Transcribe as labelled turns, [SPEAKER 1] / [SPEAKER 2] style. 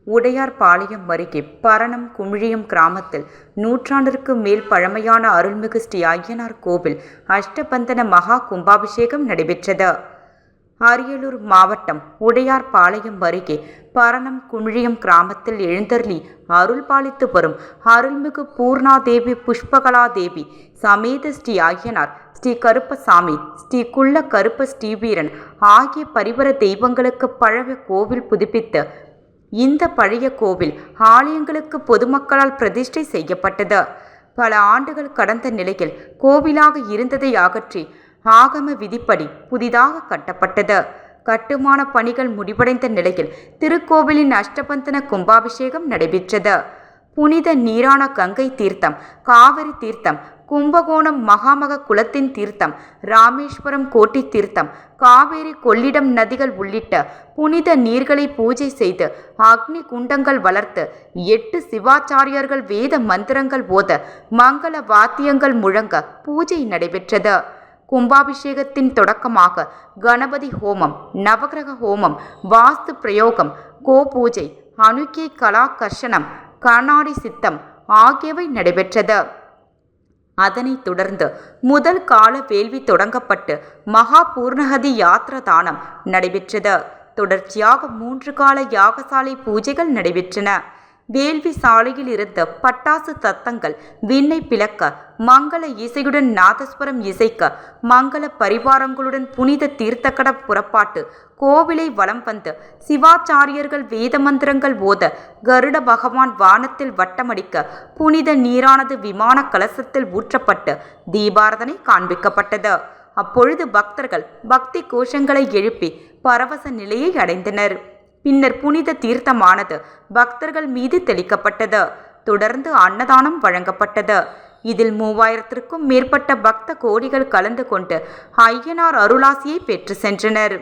[SPEAKER 1] உடையார்பாளையம் அருகே பரணம் குமிழியம் கிராமத்தில் நூற்றாண்டிற்கு மேல் பழமையான அருள்மிகு ஸ்ரீ ஐயனார் கோவில் அஷ்டபந்தன மகா கும்பாபிஷேகம் நடைபெற்றது. அரியலூர் மாவட்டம் உடையார்பாளையம் அருகே பரணம் குமிழியம் கிராமத்தில் எழுந்தருளி அருள் பாலித்து வரும் அருள்மிகு பூர்ணாதேவி புஷ்பகலாதேவி சமேத ஸ்ரீ ஐயனார், ஸ்ரீ கருப்பசாமி, ஸ்ரீ குள்ள கருப்ப ஸ்ரீவீரன் ஆகிய பரிவர தெய்வங்களுக்கு பழைய கோவில் புதுப்பித்து இந்த பழைய கோவில் ஆலயங்களுக்கு பொதுமக்களால் பிரதிஷ்டை செய்யப்பட்டது. பல ஆண்டுகள் கடந்த நிலையில் கோவிலாக இருந்ததை அகற்றி ஆகம விதிப்படி புதிதாக கட்டப்பட்டது. கட்டுமான பணிகள் முடிவடைந்த நிலையில் திருக்கோவிலின் அஷ்டபந்தன கும்பாபிஷேகம் நடைபெற்றது. புனித நீரான கங்கை தீர்த்தம், காவிரி தீர்த்தம், கும்பகோணம் மகாமக குளத்தின் தீர்த்தம், ராமேஸ்வரம் கோட்டி தீர்த்தம், காவேரி கொள்ளிடம் நதிகள் உள்ளிட்ட புனித நீர்களை பூஜை செய்து அக்னி குண்டங்கள் வளர்த்து 8 சிவாச்சாரியர்கள் வேத மந்திரங்கள் ஓத மங்கள வாத்தியங்கள் முழங்க பூஜை நடைபெற்றது. கும்பாபிஷேகத்தின் தொடக்கமாக கணபதி ஹோமம், நவகிரக ஹோமம், வாஸ்து பிரயோகம், கோபூஜை, அனுக்கிய கலாகர்ஷனம், கண்ணாடி சித்தம் ஆகியவை நடைபெற்றது. அதனைத் தொடர்ந்து முதல் கால வேள்வி தொடங்கப்பட்டு மகா பூர்ணகதி யாத்ரா தானம் நடைபெற்றது. தொடர்ச்சியாக 3 கால யாகசாலை பூஜைகள் நடைபெற்றன. வேள்வி சாலையில் இருந்த பட்டாசு சத்தங்கள் விண்ணை பிளக்க, மங்கள இசையுடன் நாதஸ்வரம் இசைக்க, மங்கள பரிவாரங்களுடன் புனித தீர்த்தக்கட புறப்பாட்டு கோவிலை வலம் வந்து சிவாச்சாரியர்கள் வேத மந்திரங்கள் ஓத, கருட பகவான் வானத்தில் வட்டமடிக்க, புனித நீரானது விமான கலசத்தில் ஊற்றப்பட்டு தீபாரதனை காண்பிக்கப்பட்டது. அப்பொழுது பக்தர்கள் பக்தி கோஷங்களை எழுப்பி பரவச நிலையை அடைந்தனர். பின்னர் புனித தீர்த்தமானது பக்தர்கள் மீது தெளிக்கப்பட்டது. தொடர்ந்து அன்னதானம் வழங்கப்பட்டது. இதில் 3000க்கும் மேற்பட்ட பக்த கோடிகள் கலந்து கொண்டு ஐயனார் அருளாசியை பெற்று சென்றனர்.